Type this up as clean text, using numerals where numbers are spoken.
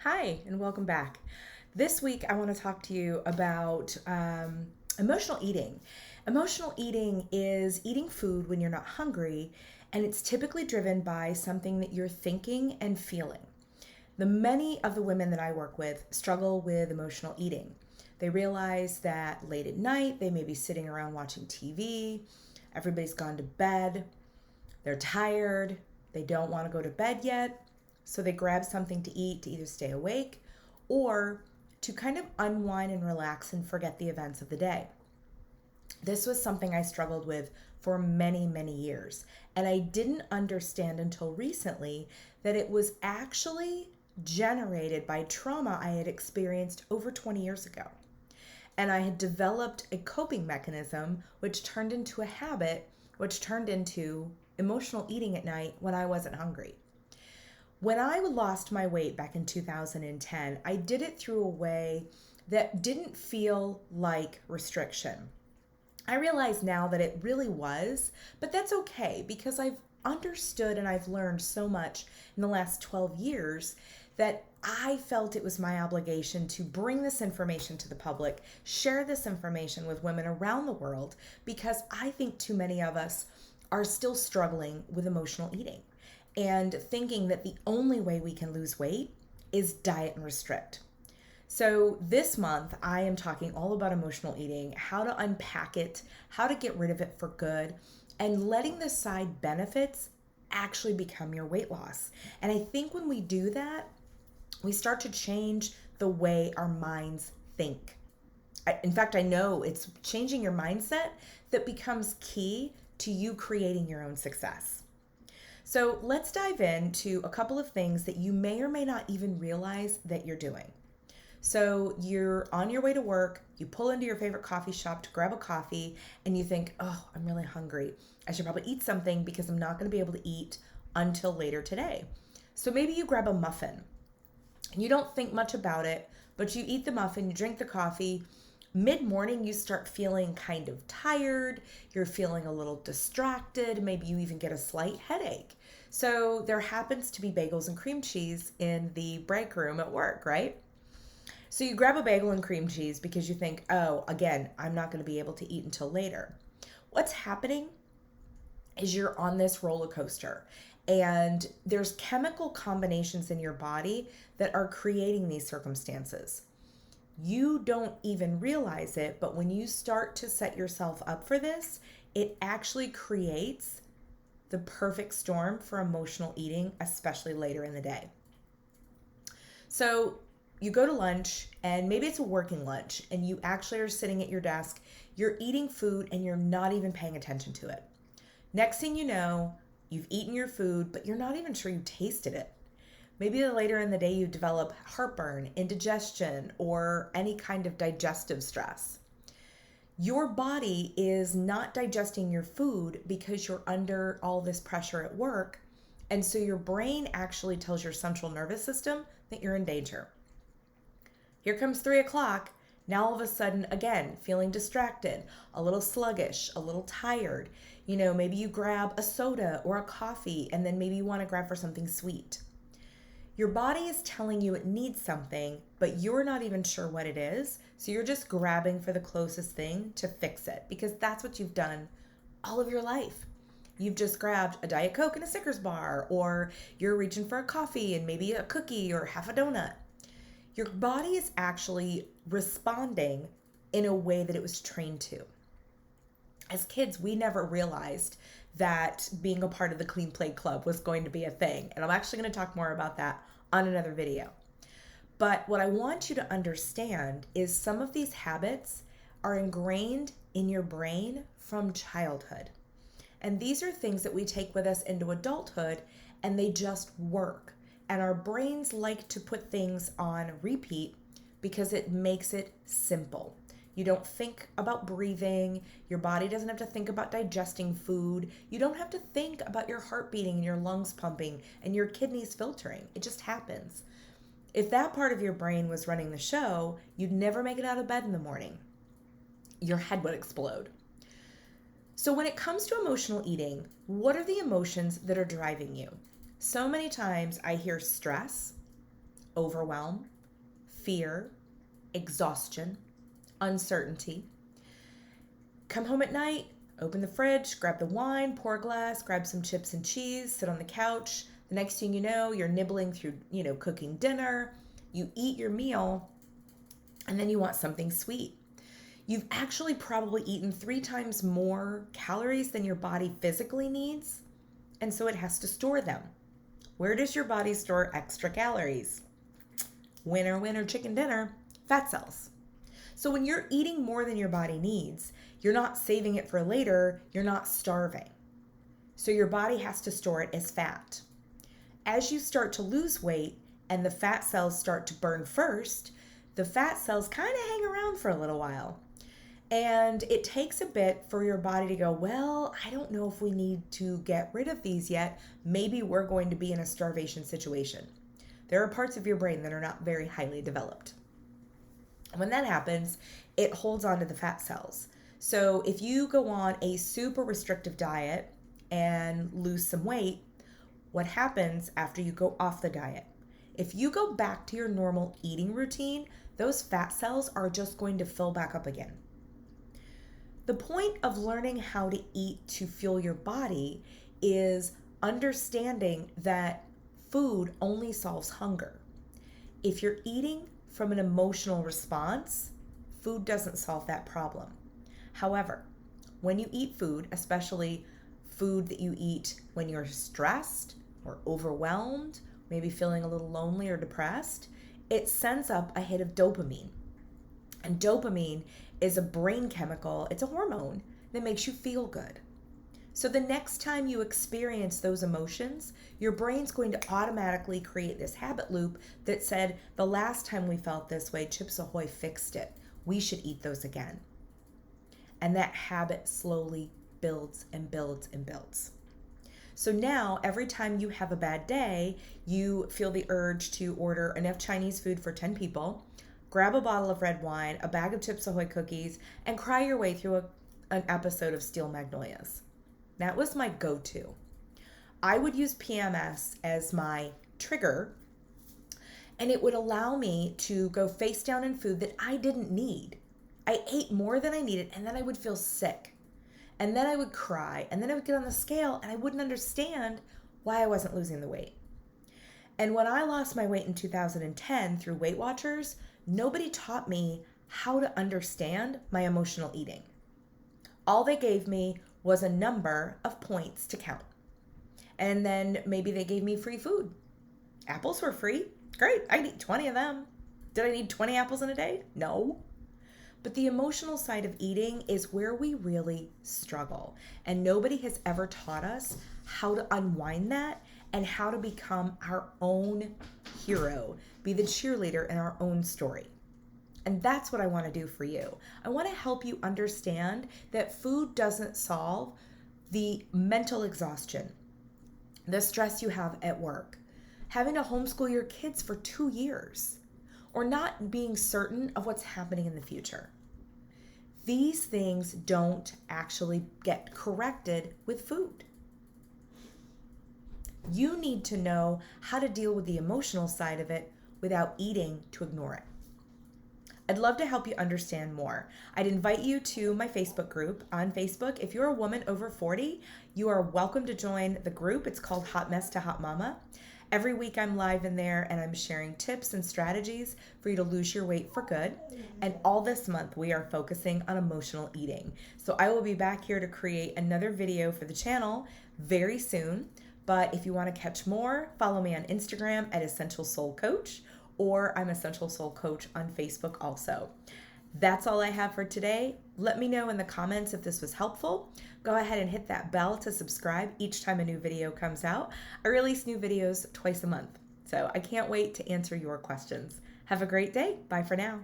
Hi, and welcome back. This week, I want to talk to you about emotional eating. Emotional eating is eating food when you're not hungry, and it's typically driven by something that you're thinking and feeling. Many of the women that I work with struggle with emotional eating. They realize that late at night, they may be sitting around watching TV, everybody's gone to bed, they're tired, they don't want to go to bed yet, so they grab something to eat to either stay awake or to kind of unwind and relax and forget the events of the day. This was something I struggled with for many, many years. And I didn't understand until recently that it was actually generated by trauma I had experienced over 20 years ago. And I had developed a coping mechanism, which turned into a habit, which turned into emotional eating at night when I wasn't hungry. When I lost my weight back in 2010, I did it through a way that didn't feel like restriction. I realize now that it really was, but that's okay because I've understood and I've learned so much in the last 12 years that I felt it was my obligation to bring this information to the public, share this information with women around the world, because I think too many of us are still struggling with emotional eating and thinking that the only way we can lose weight is diet and restrict. So this month, I am talking all about emotional eating, how to unpack it, how to get rid of it for good, and letting the side benefits actually become your weight loss. And I think when we do that, we start to change the way our minds think. In fact, I know it's changing your mindset that becomes key to you creating your own success. So let's dive into a couple of things that you may or may not even realize that you're doing. So you're on your way to work, you pull into your favorite coffee shop to grab a coffee, and you think, oh, I'm really hungry. I should probably eat something because I'm not going to be able to eat until later today. So maybe you grab a muffin. You don't think much about it, but you eat the muffin, you drink the coffee. Mid-morning, you start feeling kind of tired, you're feeling a little distracted, maybe you even get a slight headache. So there happens to be bagels and cream cheese in the break room at work, right? So you grab a bagel and cream cheese because you think, oh, again, I'm not going to be able to eat until later. What's happening is you're on this roller coaster and there's chemical combinations in your body that are creating these circumstances. You don't even realize it, but when you start to set yourself up for this, it actually creates the perfect storm for emotional eating, especially later in the day. So you go to lunch, and maybe it's a working lunch, and you actually are sitting at your desk, you're eating food, and you're not even paying attention to it. Next thing you know, you've eaten your food, but you're not even sure you tasted it. Maybe later in the day you develop heartburn, indigestion, or any kind of digestive stress. Your body is not digesting your food because you're under all this pressure at work, and so your brain actually tells your central nervous system that you're in danger. Here comes 3 o'clock. Now all of a sudden, again, feeling distracted, a little sluggish, a little tired. Maybe you grab a soda or a coffee, and then maybe you want to grab for something sweet. Your body is telling you it needs something, but you're not even sure what it is. So you're just grabbing for the closest thing to fix it because that's what you've done all of your life. You've just grabbed a Diet Coke and a Snickers bar, or you're reaching for a coffee and maybe a cookie or half a donut. Your body is actually responding in a way that it was trained to. As kids, we never realized that being a part of the Clean Plate Club was going to be a thing. And I'm actually going to talk more about that on another video. But what I want you to understand is some of these habits are ingrained in your brain from childhood. And these are things that we take with us into adulthood, and they just work. And our brains like to put things on repeat because it makes it simple. You don't think about breathing. Your body doesn't have to think about digesting food. You don't have to think about your heart beating and your lungs pumping and your kidneys filtering. It just happens. If that part of your brain was running the show, you'd never make it out of bed in the morning. Your head would explode. So when it comes to emotional eating, what are the emotions that are driving you? So many times I hear stress, overwhelm, fear, exhaustion, uncertainty. Come home at night, open the fridge, grab the wine, pour a glass, grab some chips and cheese, sit on the couch. The next thing you know, you're nibbling through, cooking dinner. You eat your meal, and then you want something sweet. You've actually probably eaten 3 times more calories than your body physically needs, and so it has to store them. Where does your body store extra calories? Winner, winner, chicken dinner, fat cells. So when you're eating more than your body needs, you're not saving it for later, you're not starving. So your body has to store it as fat. As you start to lose weight and the fat cells start to burn first, the fat cells kind of hang around for a little while. And it takes a bit for your body to go, well, I don't know if we need to get rid of these yet. Maybe we're going to be in a starvation situation. There are parts of your brain that are not very highly developed. When that happens, it holds on to the fat cells. So if you go on a super restrictive diet and lose some weight, what happens after you go off the diet? If you go back to your normal eating routine, those fat cells are just going to fill back up again. The point of learning how to eat to fuel your body is understanding that food only solves hunger. If you're eating from an emotional response, food doesn't solve that problem. However, when you eat food, especially food that you eat when you're stressed or overwhelmed, maybe feeling a little lonely or depressed, it sends up a hit of dopamine. And dopamine is a brain chemical, it's a hormone that makes you feel good. So the next time you experience those emotions, your brain's going to automatically create this habit loop that said, the last time we felt this way, Chips Ahoy fixed it. We should eat those again. And that habit slowly builds and builds and builds. So now every time you have a bad day, you feel the urge to order enough Chinese food for 10 people, grab a bottle of red wine, a bag of Chips Ahoy cookies, and cry your way through an episode of Steel Magnolias. That was my go-to. I would use PMS as my trigger, and it would allow me to go face down in food that I didn't need. I ate more than I needed, and then I would feel sick. And then I would cry, and then I would get on the scale, and I wouldn't understand why I wasn't losing the weight. And when I lost my weight in 2010 through Weight Watchers, nobody taught me how to understand my emotional eating. All they gave me was a number of points to count. And then maybe they gave me free food. Apples were free. Great, I'd eat 20 of them. Did I need 20 apples in a day? No. But the emotional side of eating is where we really struggle. And nobody has ever taught us how to unwind that and how to become our own hero, be the cheerleader in our own story. And that's what I want to do for you. I want to help you understand that food doesn't solve the mental exhaustion, the stress you have at work, having to homeschool your kids for 2 years, or not being certain of what's happening in the future. These things don't actually get corrected with food. You need to know how to deal with the emotional side of it without eating to ignore it. I'd love to help you understand more. I'd invite you to my Facebook group on Facebook. If you're a woman over 40, you are welcome to join the group. It's called Hot Mess to Hot Mama. Every week I'm live in there and I'm sharing tips and strategies for you to lose your weight for good. And all this month we are focusing on emotional eating. So I will be back here to create another video for the channel very soon. But if you want to catch more, follow me on Instagram at Essential Soul Coach, or I'm Essential Soul Coach on Facebook also. That's all I have for today. Let me know in the comments if this was helpful. Go ahead and hit that bell to subscribe each time a new video comes out. I release new videos twice a month, so I can't wait to answer your questions. Have a great day. Bye for now.